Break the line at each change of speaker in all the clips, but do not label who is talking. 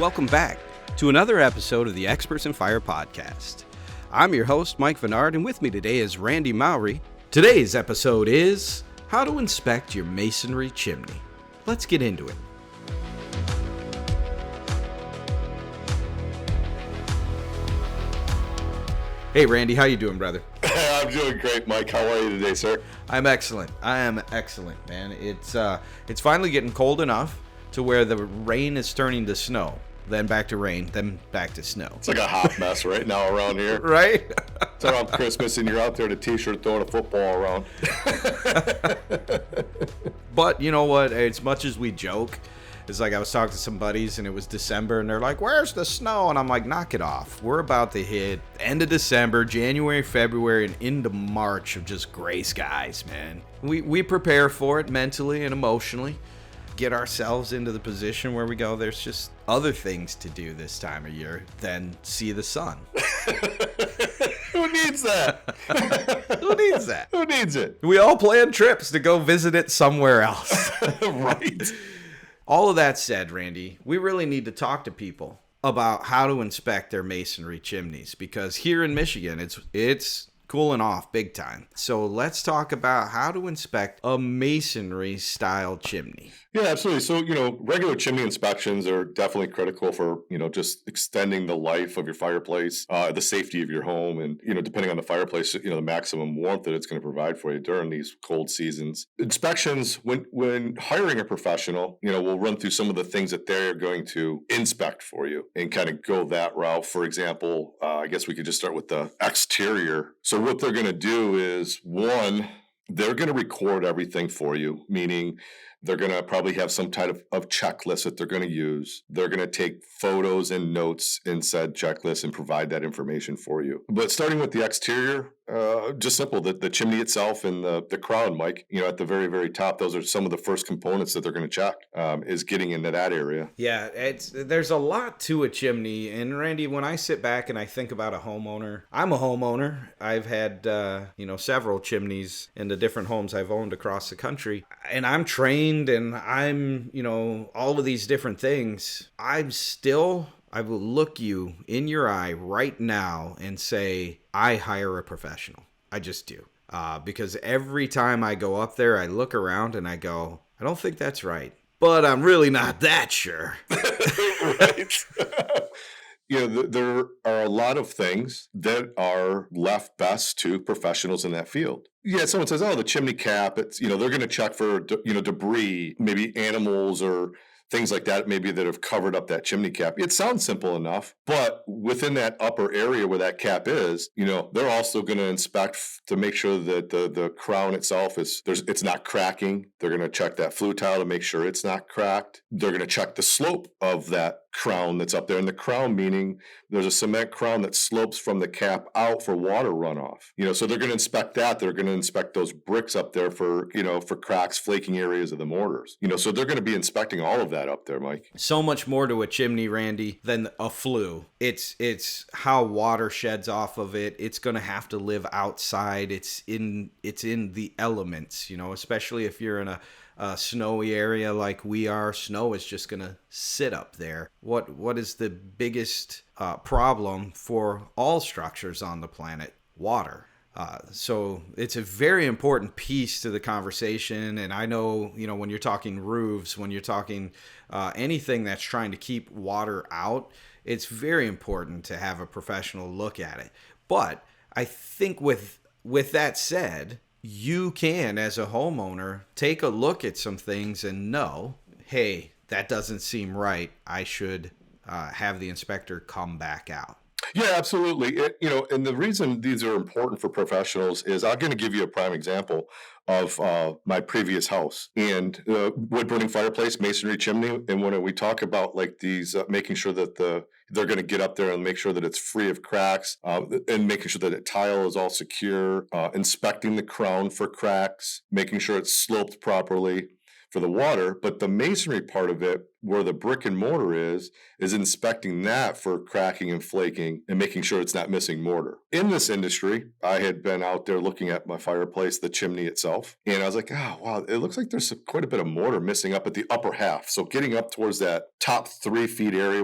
Welcome back to another episode of the Experts in Fire podcast. I'm your host, Mike Vennard, and with me today is Randy Mowry. Today's episode is how to inspect your masonry chimney. Let's get into it. Hey, Randy, how you doing, brother?
I'm doing great, Mike. How are you today, sir?
I'm excellent. I am excellent, man. It's finally getting cold enough to where the rain is turning to snow. Then back to rain, then back to snow.
It's like a hot mess right now around here.
Right?
It's around Christmas, and you're out there in a t-shirt throwing a football around.
But you know what? As much as we joke, it's like I was talking to some buddies, and it was December, and they're like, "Where's the snow?" And I'm like, "Knock it off. We're about to hit end of December, January, February, and into March of just gray skies, man. We prepare for it mentally and emotionally. Get ourselves into the position where we go, there's just other things to do this time of year than see the sun."
Who needs that?
Who needs that?
Who needs it?
We all plan trips to go visit it somewhere else.
Right.
All of that said, Randy, we really need to talk to people about how to inspect their masonry chimneys, because here in Michigan, it's cooling off big time. So let's talk about how to inspect a masonry style chimney.
Yeah, absolutely. So, regular chimney inspections are definitely critical for, just extending the life of your fireplace, the safety of your home, and, depending on the fireplace, the maximum warmth that it's going to provide for you during these cold seasons. Inspections, when hiring a professional, we'll run through some of the things that they're going to inspect for you and kind of go that route. For example, I guess we could just start with the exterior. So what they're going to do is, one, they're going to record everything for you, meaning they're going to probably have some type of checklist that they're going to use. They're going to take photos and notes in said checklist and provide that information for you. But starting with the exterior, just simple, the chimney itself and the crown, Mike, at the very, very top, those are some of the first components that they're going to check, is getting into that area.
Yeah, there's a lot to a chimney. And Randy, when I sit back and I think about a homeowner, I'm a homeowner. I've had, several chimneys in the different homes I've owned across the country. And I'm trained and I'm, all of these different things. I will look you in your eye right now and say, I hire a professional. I just do. Because every time I go up there, I look around and I go, I don't think that's right. But I'm really not that sure.
Right. There are a lot of things that are left best to professionals in that field. Yeah, someone says, "Oh, the chimney cap." It's they're going to check for debris, maybe animals or things like that, maybe that have covered up that chimney cap. It sounds simple enough, but within that upper area where that cap is, they're also going to inspect to make sure that the crown itself it's not cracking. They're going to check that flue tile to make sure it's not cracked. They're going to check the slope of that crown that's up there, and the crown meaning there's a cement crown that slopes from the cap out for water runoff. So they're going to inspect that. They're going to inspect those bricks up there for cracks, flaking areas of the mortars. So they're going to be inspecting all of that up there, Mike.
So much more to a chimney, Randy, than a flue. It's how water sheds off of it. It's going to have to live outside. It's in the elements, especially if you're in a snowy area like we are. Snow is just going to sit up there. What is the biggest problem for all structures on the planet? Water. So it's a very important piece to the conversation. And I know, when you're talking roofs, when you're talking anything that's trying to keep water out, it's very important to have a professional look at it. But I think with that said, you can, as a homeowner, take a look at some things and know, hey, that doesn't seem right. I should have the inspector come back out.
Yeah, absolutely. And the reason these are important for professionals is I'm going to give you a prime example of my previous house and wood burning fireplace, masonry chimney. And when we talk about like these, making sure that they're going to get up there and make sure that it's free of cracks, and making sure that the tile is all secure, inspecting the crown for cracks, making sure it's sloped properly for the water. But the masonry part of it where the brick and mortar is inspecting that for cracking and flaking and making sure it's not missing mortar. In this industry, I had been out there looking at my fireplace, the chimney itself, and I was like, oh, wow, it looks like there's quite a bit of mortar missing up at the upper half. So getting up towards that top 3 feet area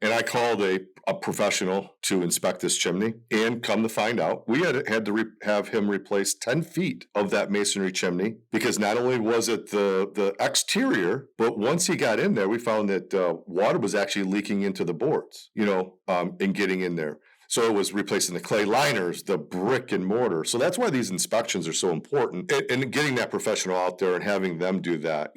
I called a professional to inspect this chimney, and come to find out, we had to have him replace 10 feet of that masonry chimney, because not only was it the exterior, but once he got in there, we found that water was actually leaking into the boards, and getting in there. So it was replacing the clay liners, the brick and mortar. So that's why these inspections are so important. And getting that professional out there and having them do that,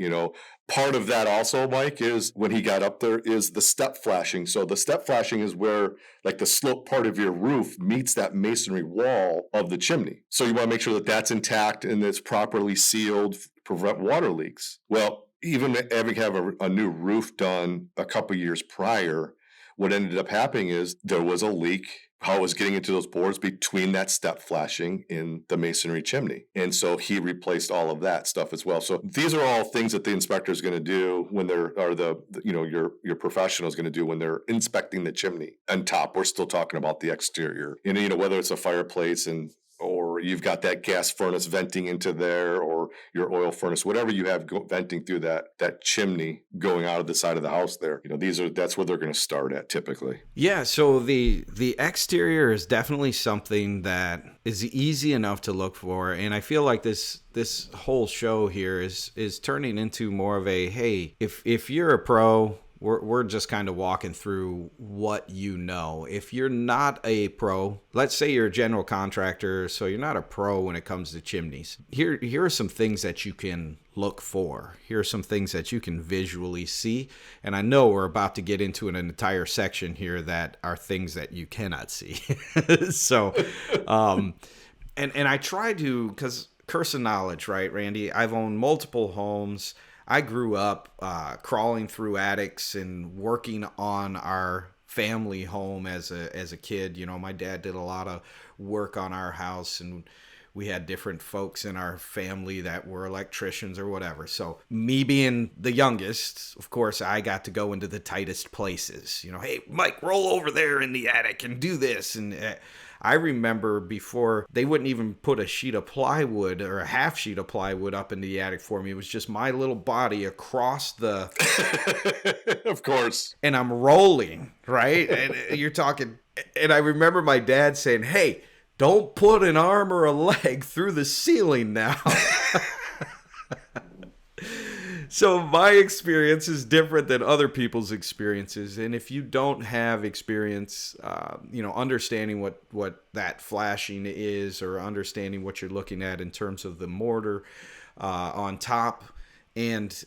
Part of that also, Mike, is when he got up there is the step flashing. So the step flashing is where like the slope part of your roof meets that masonry wall of the chimney. So you want to make sure that that's intact and it's properly sealed, prevent water leaks. Well, even having a new roof done a couple years prior, what ended up happening is there was a leak, how it was getting into those boards between that step flashing in the masonry chimney. And so he replaced all of that stuff as well. So these are all things that the inspector is going to do when your professional is going to do when they're inspecting the chimney. On top, we're still talking about the exterior. And, whether it's a fireplace or you've got that gas furnace venting into there, or your oil furnace, whatever you have venting through that chimney going out of the side of the house there. That's where they're going to start at typically.
Yeah, so the exterior is definitely something that is easy enough to look for, and I feel like this whole show here is turning into more of a, hey, if you're a pro, we're just kind of walking through what you know. If you're not a pro, let's say you're a general contractor, so you're not a pro when it comes to chimneys. Here are some things that you can look for. Here are some things that you can visually see. And I know we're about to get into an entire section here that are things that you cannot see. So, and I try to, because curse of knowledge, right, Randy? I've owned multiple homes. I grew up crawling through attics and working on our family home as a kid. My dad did a lot of work on our house, and we had different folks in our family that were electricians or whatever. So me being the youngest, of course, I got to go into the tightest places. Hey, Mike, roll over there in the attic and do this. And I remember before, they wouldn't even put a sheet of plywood or a half sheet of plywood up in the attic for me. It was just my little body across the...
Of course.
And I'm rolling, right? And you're talking... And I remember my dad saying, hey, don't put an arm or a leg through the ceiling now. So my experience is different than other people's experiences. And if you don't have experience, understanding what that flashing is, or understanding what you're looking at in terms of the mortar on top and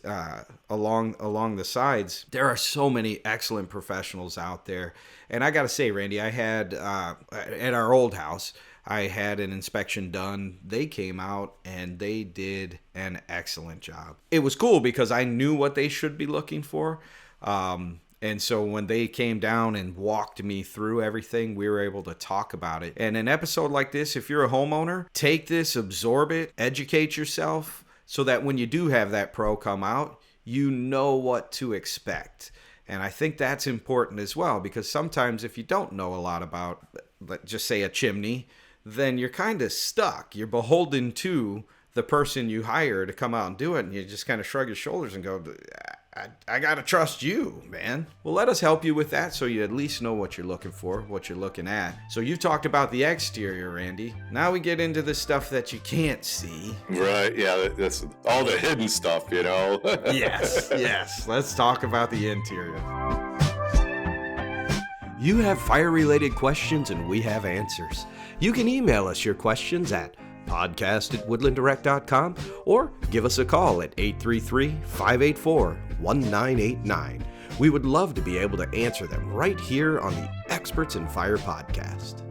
along the sides, there are so many excellent professionals out there. And I got to say, Randy, I had at our old house, I had an inspection done. They came out and they did an excellent job. It was cool because I knew what they should be looking for. And so when they came down and walked me through everything, we were able to talk about it. And an episode like this, if you're a homeowner, take this, absorb it, educate yourself, so that when you do have that pro come out, you know what to expect. And I think that's important as well, because sometimes if you don't know a lot about, let's just say, a chimney, then you're kind of stuck. You're beholden to the person you hire to come out and do it, and you just kind of shrug your shoulders and go, I got to trust you, man. Well, let us help you with that, so you at least know what you're looking for, what you're looking at. So you've talked about the exterior, Randy. Now we get into the stuff that you can't see.
Right, yeah, that's all the hidden stuff,
Yes. Let's talk about the interior. You have fire-related questions, and we have answers. You can email us your questions at podcast@woodlanddirect.com, or give us a call at 833-584-1989. We would love to be able to answer them right here on the Experts in Fire podcast.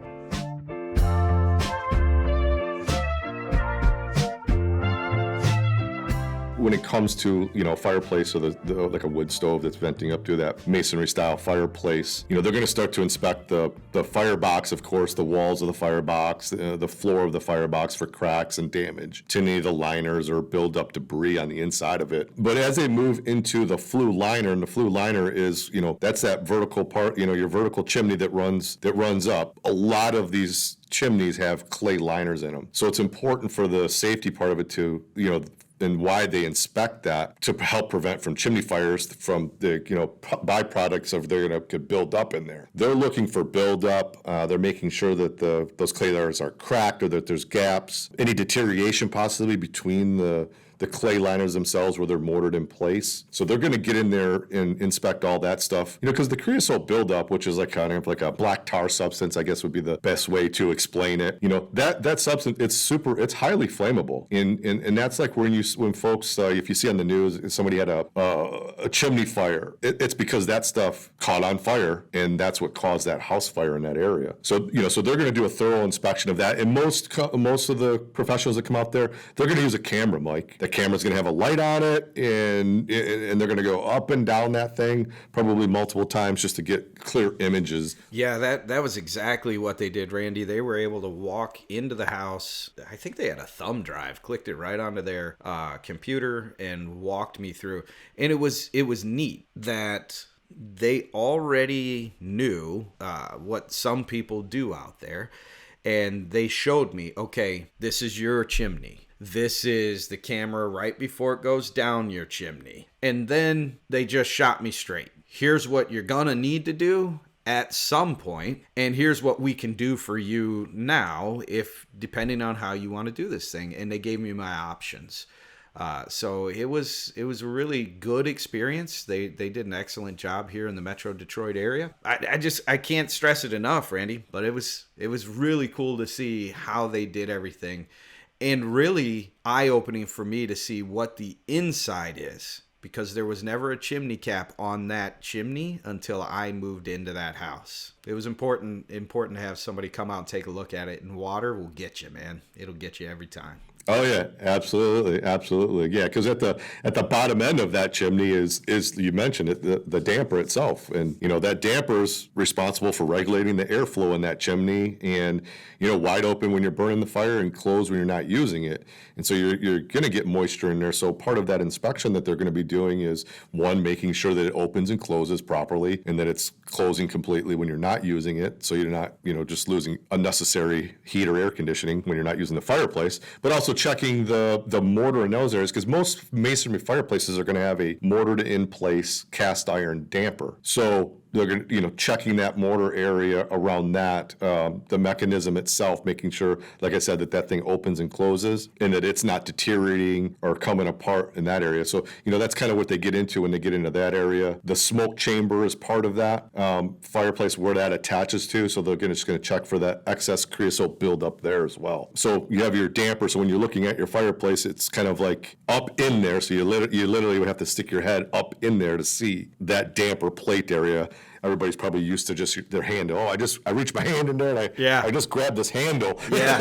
when it comes to, fireplace or the like a wood stove that's venting up to that masonry style fireplace, they're going to start to inspect the firebox, of course, the walls of the firebox, the floor of the firebox for cracks and damage to any of the liners or build up debris on the inside of it. But as they move into the flue liner, and the flue liner is, that's that vertical part, your vertical chimney that runs up. A lot of these chimneys have clay liners in them. So it's important for the safety part of it to, and why they inspect that to help prevent from chimney fires from the byproducts of they're going to build up in there. They're looking for buildup. They're making sure that those clay liners are cracked or that there's gaps, any deterioration possibly between the clay liners themselves where they're mortared in place. So they're going to get in there and inspect all that stuff. Because the creosote buildup, which is like kind of like a black tar substance, I guess would be the best way to explain it. That substance, it's highly flammable. And that's like when folks, if you see on the news, if somebody had a chimney fire, it's because that stuff caught on fire and that's what caused that house fire in that area. So, so they're going to do a thorough inspection of that. And most of the professionals that come out there, they're going to use a camera, Mike. The camera's going to have a light on it, and they're going to go up and down that thing probably multiple times just to get clear images.
Yeah, that was exactly what they did, Randy. They were able to walk into the house. I think they had a thumb drive, clicked it right onto their computer, and walked me through. And it was neat that they already knew what some people do out there, and they showed me, okay, this is your chimney. This is the camera right before it goes down your chimney. And then they just shot me straight. Here's what you're gonna need to do at some point, and here's what we can do for you now, if depending on how you want to do this thing. And they gave me my options. So it was a really good experience. They did an excellent job here in the Metro Detroit area. I can't stress it enough, Randy, but it was really cool to see how they did everything. And really eye-opening for me to see what the inside is, because there was never a chimney cap on that chimney until I moved into that house. It was important to have somebody come out and take a look at it, and water will get you, man. It'll get you every time.
Oh yeah, absolutely. Yeah, because at the bottom end of that chimney is you mentioned it, the damper itself, and that damper is responsible for regulating the airflow in that chimney, and wide open when you're burning the fire and closed when you're not using it, and so you're going to get moisture in there. So part of that inspection that they're going to be doing is, one, making sure that it opens and closes properly, and that it's closing completely when you're not using it, so you're not just losing unnecessary heat or air conditioning when you're not using the fireplace, but also checking the mortar in those areas, because most masonry fireplaces are going to have a mortared in place cast iron damper. So they're going to, checking that mortar area around that, the mechanism itself, making sure, like I said, that thing opens and closes and that it's not deteriorating or coming apart in that area. So, that's kind of what they get into when they get into that area. The smoke chamber is part of that fireplace where that attaches to. So they're just going to check for that excess creosote buildup there as well. So you have your damper. So when you're looking at your fireplace, it's kind of like up in there. So you literally would have to stick your head up in there to see that damper plate area. Everybody's probably used to just their hand. Oh, I reach my hand in there and I just grab this handle.
Yeah.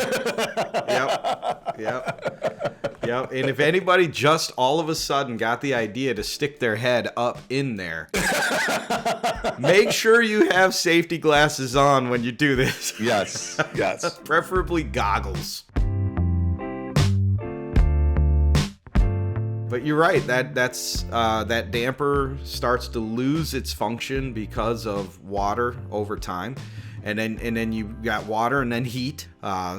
Yep. And if anybody just all of a sudden got the idea to stick their head up in there, make sure you have safety glasses on when you do this.
Yes.
Preferably goggles. But you're right. That damper starts to lose its function because of water over time, and then you got water and then heat.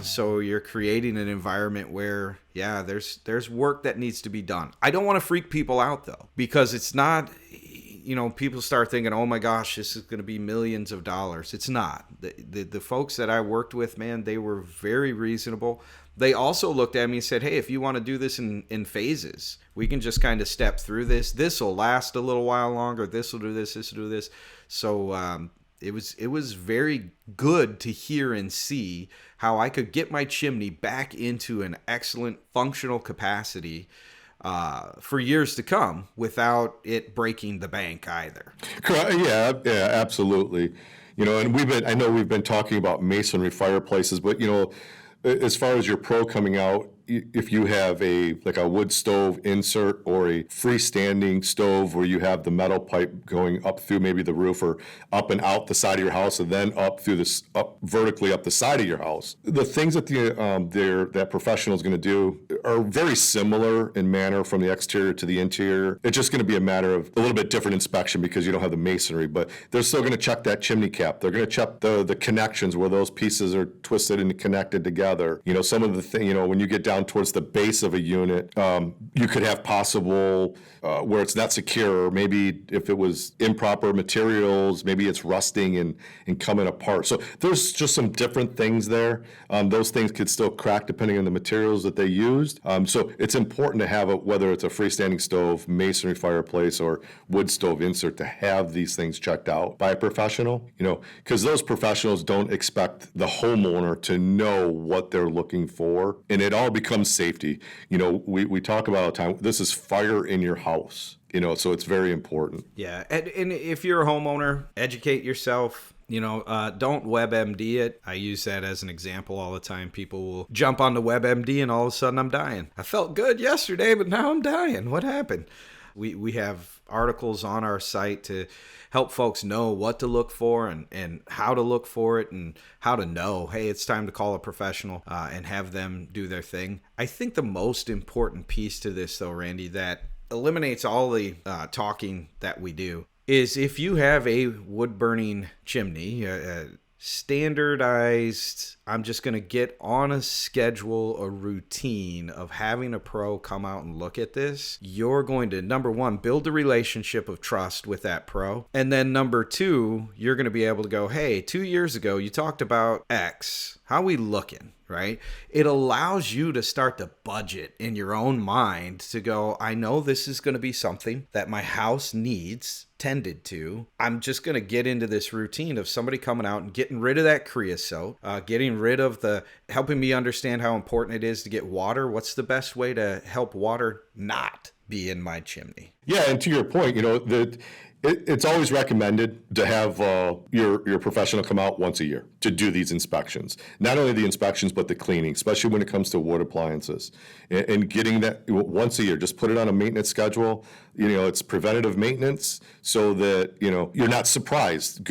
So you're creating an environment where there's work that needs to be done. I don't want to freak people out though, because it's not. People start thinking, oh my gosh, this is going to be millions of dollars. It's not. The folks that I worked with, man, they were very reasonable. They also looked at me and said, hey, if you want to do this in phases, we can just kind of step through this. This will last a little while longer. This will do this. This will do this. So it was very good to hear and see how I could get my chimney back into an excellent functional capacity for years to come without it breaking the bank either.
Yeah, absolutely. And I know we've been talking about masonry fireplaces, but as far as your pro coming out, if you have a wood stove insert or a freestanding stove where you have the metal pipe going up through maybe the roof or up and out the side of your house and then up through this up vertically up the side of your house, the things that that professional is going to do are very similar in manner from the exterior to the interior. It's just going to be a matter of a little bit different inspection because you don't have the masonry, but they're still going to check that chimney cap. They're going to check the connections where those pieces are twisted and connected together. Some of the things, when you get down towards the base of a unit, you could have possible where it's not secure, or maybe if it was improper materials, maybe it's rusting and coming apart. So there's just some different things there. Those things could still crack depending on the materials that they used. So it's important to have whether it's a freestanding stove, masonry fireplace, or wood stove insert, to have these things checked out by a professional, because those professionals don't expect the homeowner to know what they're looking for, and it all becomes safety. We talk about all the time, this is fire in your house, so it's very important.
Yeah, and if you're a homeowner, educate yourself. Don't WebMD it. I use that as an example all the time. People will jump on the WebMD and all of a sudden I'm dying. I felt good yesterday, but now I'm dying. What happened? We have articles on our site to help folks know what to look for and how to look for it and how to know, hey, it's time to call a professional and have them do their thing. I think the most important piece to this, though, Randy, that eliminates all the talking that we do, is if you have a wood-burning chimney, standardized, I'm just going to get on a schedule, a routine of having a pro come out and look at this, you're going to, number one, build a relationship of trust with that pro. And then number two, you're going to be able to go, hey, 2 years ago, you talked about X. How we looking? Right? It allows you to start to budget in your own mind to go, I know this is going to be something that my house needs tended to. I'm just going to get into this routine of somebody coming out and getting rid of that creosote, getting rid of helping me understand how important it is to get water. What's the best way to help water not be in my chimney?
Yeah, and to your point, it's always recommended to have your professional come out once a year to do these inspections. Not only the inspections, but the cleaning, especially when it comes to wood appliances. And getting that once a year, just put it on a maintenance schedule. It's preventative maintenance so that, you're not surprised.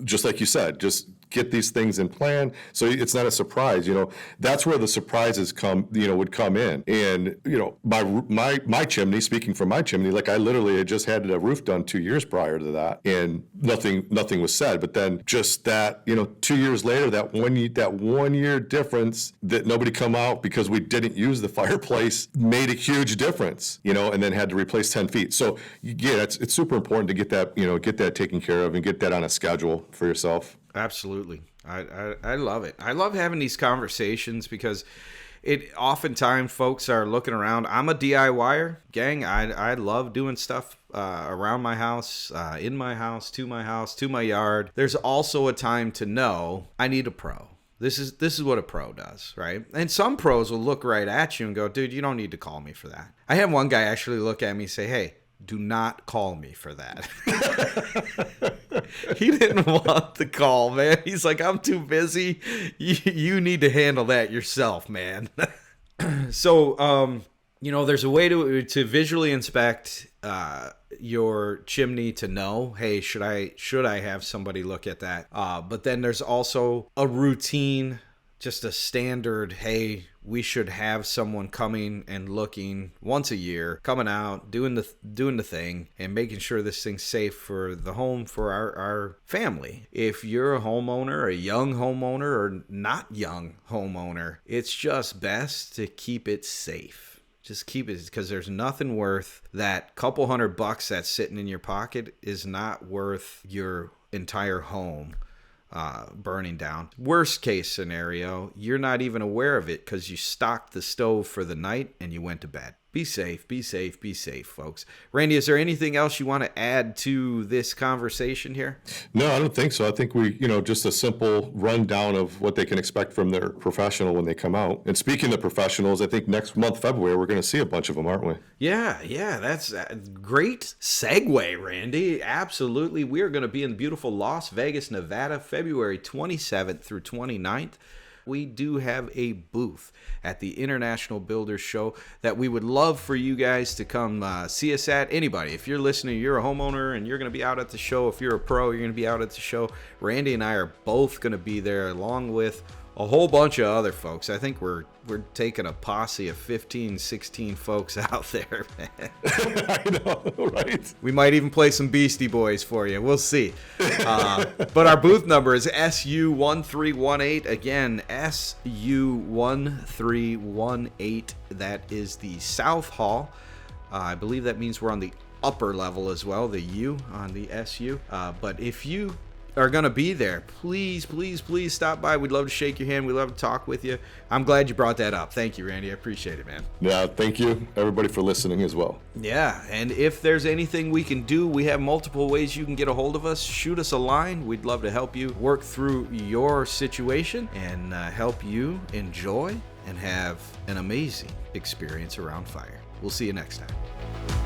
Just like you said, just get these things in plan so it's not a surprise. That's where the surprises would come in. And my chimney, speaking from my chimney, like I literally had just had a roof done 2 years prior to that, and nothing was said. But then just that 2 years later, that 1 year difference that nobody come out because we didn't use the fireplace made a huge difference. And then had to replace 10 feet. So yeah, it's super important to get that taken care of and get that on a schedule for yourself.
Absolutely. I love it. I love having these conversations because oftentimes folks are looking around. I'm a DIYer, gang. I love doing stuff around my house, in my house, to my yard. There's also a time to know I need a pro. This is what a pro does, right? And some pros will look right at you and go, dude, you don't need to call me for that. I had one guy actually look at me and say, hey, do not call me for that. He didn't want the call, man. He's like, I'm too busy. You need to handle that yourself, man. So, there's a way to visually inspect your chimney to know, hey, should I have somebody look at that? But then there's also a routine, just a standard, hey, we should have someone coming and looking once a year, coming out, doing the thing, and making sure this thing's safe for the home, for our family. If you're a homeowner, a young homeowner, or not young homeowner, it's just best to keep it safe. Just keep it, because there's nothing worth that couple $100 that's sitting in your pocket is not worth your entire home burning down. Worst case scenario, you're not even aware of it because you stocked the stove for the night and you went to bed. Be safe, be safe, be safe, folks. Randy, is there anything else you want to add to this conversation here?
No, I don't think so. I think we, just a simple rundown of what they can expect from their professional when they come out. And speaking of professionals, I think next month, February, we're going to see a bunch of them, aren't we?
Yeah, that's a great segue, Randy. Absolutely. We are going to be in beautiful Las Vegas, Nevada, February 27th through 29th. we do have a booth at the International Builders Show that we would love for you guys to come see us at. Anybody, if you're listening, you're a homeowner and you're going to be out at the show. If you're a pro, you're going to be out at the show. Randy and I are both going to be there along with a whole bunch of other folks. I think we're taking a posse of 15, 16 folks out there, man.
I know, right?
We might even play some Beastie Boys for you. We'll see. But our booth number is SU1318. Again, SU1318. That is the South Hall. I believe that means we're on the upper level as well, the U on the SU. But if you are going to be there, please stop by. We'd love to shake your hand. We'd love to talk with you. I'm glad you brought that up. Thank you, Randy. I appreciate it, man.
Yeah, thank you, everybody, for listening as well.
Yeah, and if there's anything we can do, we have multiple ways you can get a hold of us. Shoot us a line. We'd love to help you work through your situation and help you enjoy and have an amazing experience around fire. We'll see you next time.